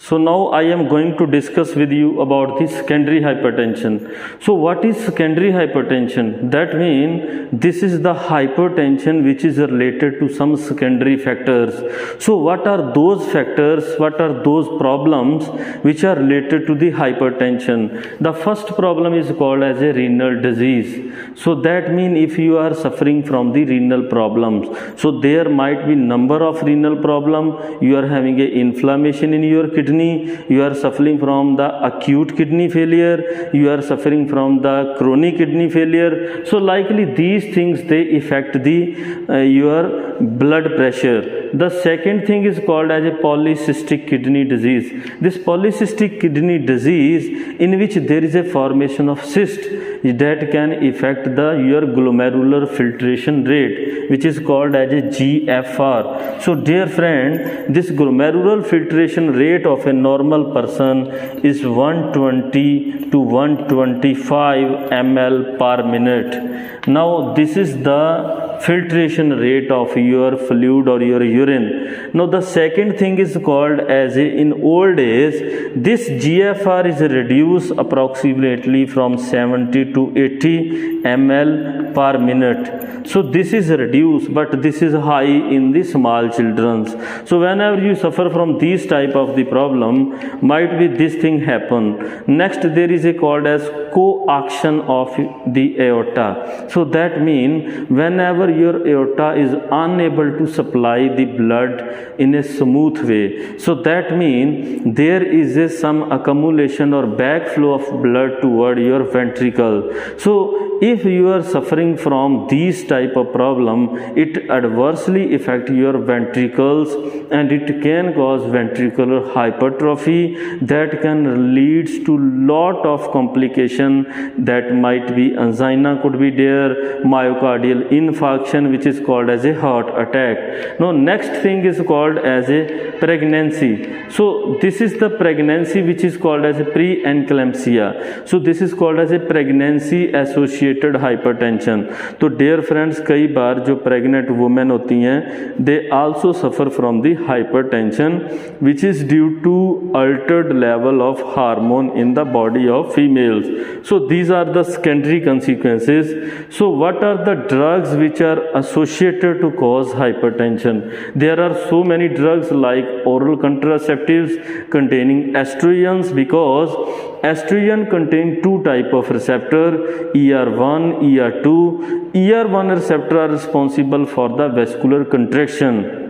So now I am going to discuss with you about the secondary hypertension. So what is secondary hypertension? That means this is the hypertension which is related to some secondary factors. So what are those factors? What are those problems which are related to the hypertension? The first problem is called as a renal disease. So that means if you are suffering from the renal problems, so there might be number of renal problem. You are having a inflammation in your kidney, you are suffering from the acute kidney failure, you are suffering from the chronic kidney failure. So likely these things they affect the your blood pressure. The second thing is called as a polycystic kidney disease. This polycystic kidney disease, in which there is a formation of cyst that can affect the your glomerular filtration rate, which is called as a GFR. So dear friend, this glomerular filtration rate of a normal person is 120 to 125 ml per minute. Now this is the filtration rate of your fluid or your urine. Now the second thing is called as in old age, this GFR is reduced approximately from 70 to 80 ml per minute. So this is reduced, but this is high in the small children. So whenever you suffer from these type of the problem, might be this thing happen. Next there is a called as coaction of the aorta. So that means whenever your aorta is unable to supply the blood in a smooth way, so that means there is some accumulation or backflow of blood toward your ventricle. So if you are suffering from these type of problem, it adversely affect your ventricles and it can cause ventricular hypertrophy that can leads to lot of complication. That might be angina could be there, myocardial infarction, which is called as a heart attack. Now next thing is called as a pregnancy. So this is the pregnancy which is called as a preeclampsia. So this is called as a pregnancy associated hypertension. तो dear friends, कई बार जो pregnant women होती हैं, they also suffer from the hypertension which is due to altered level of hormone in the body of females. So these are the secondary consequences. So what are the drugs which are associated to cause hypertension? There are so many drugs like oral contraceptives containing estrogens, because estrogen contain two type of receptor, ER1, ER2. ER1 receptor are responsible for the vascular contraction.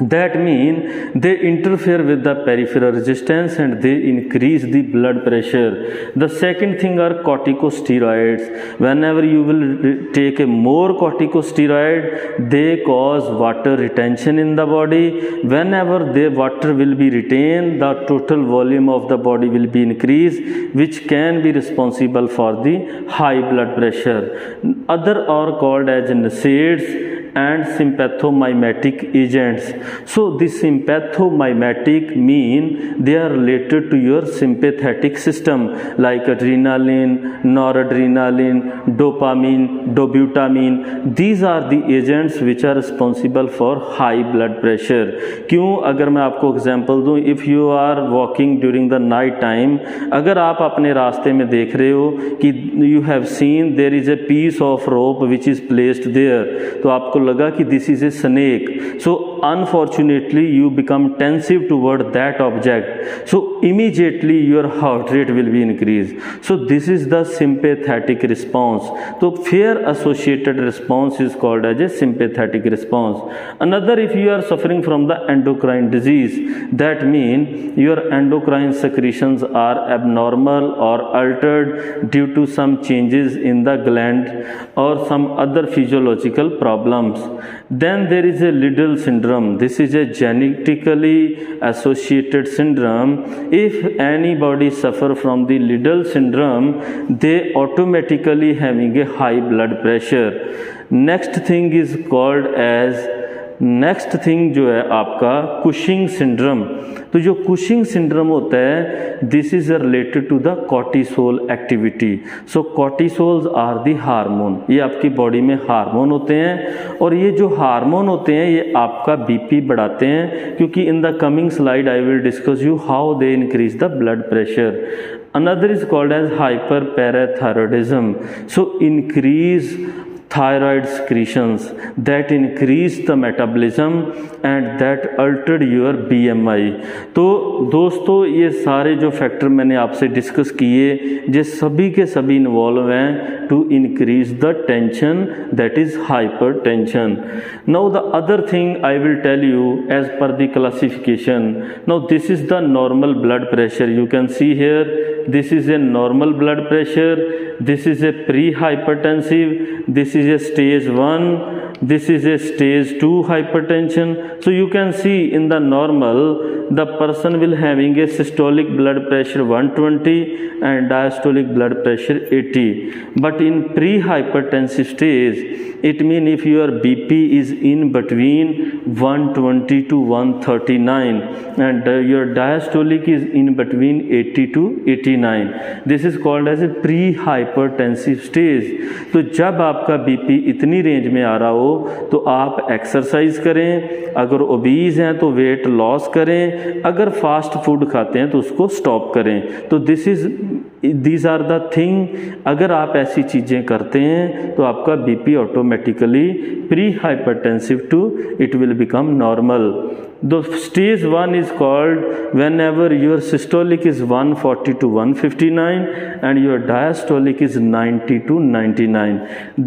That means they interfere with the peripheral resistance and they increase the blood pressure. The second thing are corticosteroids. Whenever you will take a more corticosteroid, they cause water retention in the body. Whenever the water will be retained, the total volume of the body will be increased, which can be responsible for the high blood pressure. Other are called as NSAIDs and sympathomimetic agents. So the sympathomimetic mean they are related to your sympathetic system like adrenaline, noradrenaline, dopamine, dobutamine. These are the agents which are responsible for high blood pressure. क्यों? अगर मैं आपको example दूं, if you are walking during the night time, अगर आप अपने रास्ते में देख रहे हो कि you have seen there is a piece of rope which is placed there, तो आपको लगा कि this is a snake. So unfortunately you become tensive toward that object. So immediately your heart rate will be increased. So this is the sympathetic response. So fear associated response is called as a sympathetic response. Another, if you are suffering from the endocrine disease, that means your endocrine secretions are abnormal or altered due to some changes in the gland or some other physiological problems. Then there is a Liddle syndrome. This is a genetically associated syndrome. If anybody suffer from the Liddle syndrome, they automatically having a high blood pressure. Next thing is called as next thing जो है आपका Cushing syndrome. तो जो Cushing syndrome होता है, this is related to the cortisol activity. So cortisols are the hormone, ये आपकी body में हार्मोन होते हैं, और ये जो हार्मोन होते हैं ये आपका बीपी बढ़ाते हैं, क्योंकि in the coming slide I will discuss you how they increase the blood pressure. Another is called as hyperparathyroidism. So increase thyroid secretions that increase the metabolism and that altered your BMI। तो दोस्तों ये सारे जो factor मैंने आपसे discuss किए, ये सभी के सभी इन्वॉल्व हैं to increase the tension, that is hyper tension. Now the other thing I will tell you as per the classification. Now this is the normal blood pressure, you can see here this is a normal blood pressure, this is a pre-hypertensive, this is a stage 1, this is a stage 2 hypertension. So you can see in the normal the person will having a systolic blood pressure 120 and diastolic blood pressure 80, but in pre-hypertensive stage it mean if your BP is in between 120 to 139 and your diastolic is in between 80 to 89, this is called as a pre-hypertensive stage। तो जब आपका BP इतनी range में आ रहा हो तो आप exercise करें, अगर ओबीज हैं तो वेट लॉस करें, अगर फास्ट फूड खाते हैं तो उसको स्टॉप करें। तो दीज आर द थिंग, अगर आप ऐसी चीज़ें करते हैं तो आपका BP automatically pre hypertensive to it will become normal. The stage 1 is called whenever your systolic is 140 to 159 and your diastolic is 90 to 99.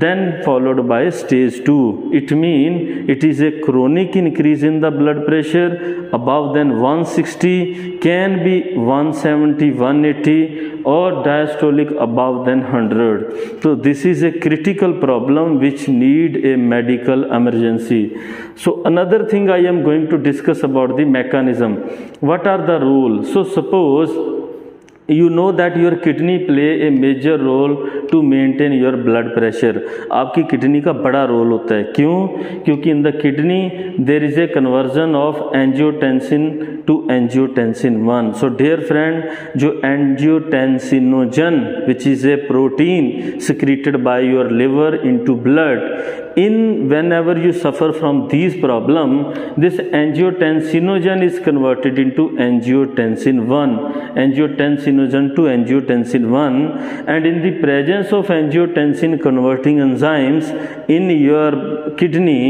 Then followed by stage 2. It means it is a chronic increase in the blood pressure above than 160, can be 170, 180 or diastolic above than 100. So this is a critical problem which need a medical emergency. So another thing I am going to discuss about the mechanism. What are the rules? So suppose you know that your kidney play a major role to maintain your blood pressure। आपकी kidney का बड़ा role होता है, क्यों? क्योंकि in the kidney there is a conversion of angiotensin to angiotensin 1। So dear friend, जो angiotensinogen which is a protein secreted by your liver into blood, in whenever you suffer from these problem, this angiotensinogen is converted into angiotensin 1, angiotensinogen to angiotensin 1, and in the presence of angiotensin converting enzymes in your kidney,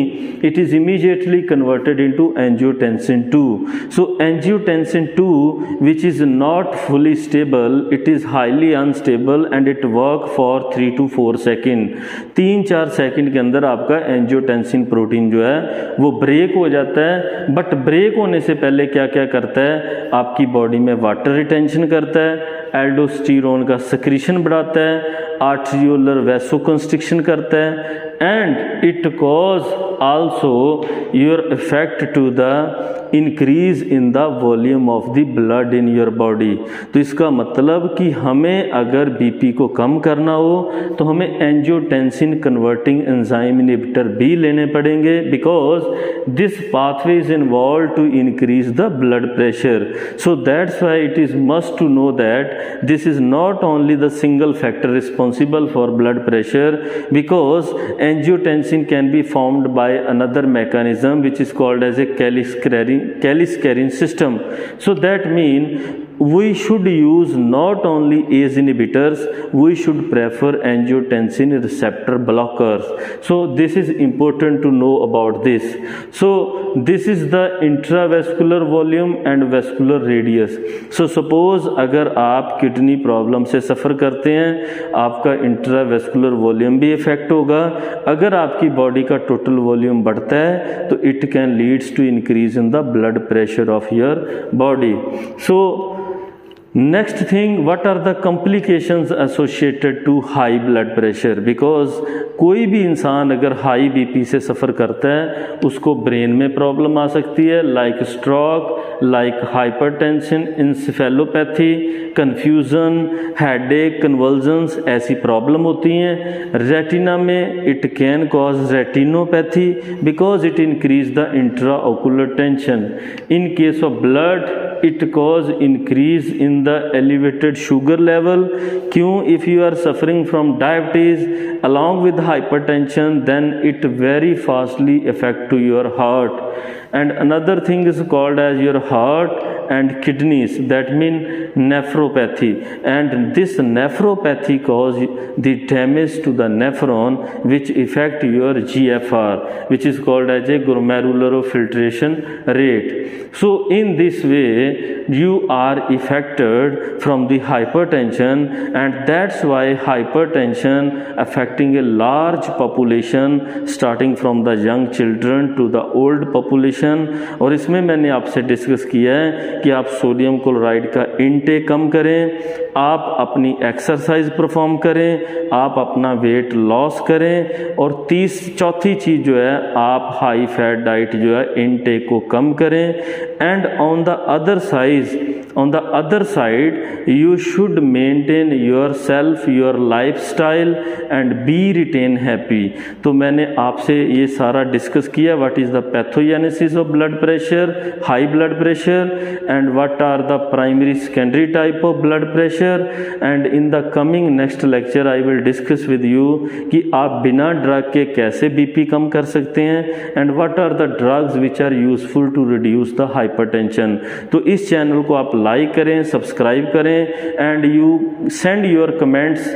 it is immediately converted into angiotensin 2। So angiotensin 2 which is not fully stable, it is highly unstable and it work for 3 to 4 second. 3-4 second के अंदर आपका angiotensin protein जो है वो break हो जाता है। But break होने से पहले क्या क्या करता है, आपकी बॉडी में वाटर रिटेंशन करता है, एल्डोस्टेरोन का सिक्रीशन बढ़ाता है, आर्टरियोलर वैसोकंस्ट्रिक्शन करता है, and it cause also your effect to the increase in the volume of the blood in your body. तो इसका मतलब कि हमें अगर बीपी को कम करना हो तो हमें एंजियोटेंसिन कन्वर्टिंग एंजाइम इनहिबिटर भी लेने पड़ेंगे, because this pathway is involve to increase the blood pressure. So that's why it is must to know that this is not only the single factor responsible for blood pressure, because angiotensin can be formed by another mechanism which is called as a Callice-Carrin system। So that means we should use not only ACE inhibitors, we should prefer angiotensin receptor blockers। So this is important to know about this। So this is the intravascular volume and vascular radius। So suppose अगर आप kidney problem से सफ़र करते हैं, आपका intravascular volume भी effect होगा। अगर आपकी बॉडी का टोटल वॉल्यूम बढ़ता है तो it can leads to increase in the blood pressure of your body. So Next thing, what are the complications associated to high blood pressure? Because कोई भी इंसान अगर हाई बीपी से सफ़र करता है उसको ब्रेन में प्रॉब्लम आ सकती है, like stroke, like hypertension, encephalopathy, confusion, headache, convulsions, ऐसी प्रॉब्लम होती हैं। रेटिना में it can cause retinopathy because it increase the intraocular tension. In case of blood it cause increase in the elevated sugar level. क्यों? If you are suffering from diabetes along with hypertension, then it very fastly affect to your heart. And another thing is called as your heart and kidneys, that mean nephropathy, and this nephropathy cause the damage to the nephron which affect your GFR, which is called as a glomerular filtration rate. So in this way you are affected from the hypertension, and that's why hypertension affecting a large population starting from the young children to the old population। और इसमें मैंने आपसे discuss किया है कि आप sodium chloride का intake कम करें, आप अपनी एक्सरसाइज परफॉर्म करें, आप अपना वेट लॉस करें, और चौथी चीज़ जो है आप हाई फैट डाइट जो है इनटेक को कम करें। And on the other side you should maintain yourself, your lifestyle and be retain happy। तो मैंने आपसे ये सारा डिस्कस किया, what is the pathogenesis of blood pressure, high blood pressure, and what are the primary secondary type of blood pressure, and in the coming next lecture I will discuss with you कि आप बिना drug के कैसे BP कम कर सकते हैं, and what are the drugs which are useful to reduce the hypertension। तो इस चैनल को आप लाइक करें, सब्सक्राइब करें, and you send your comments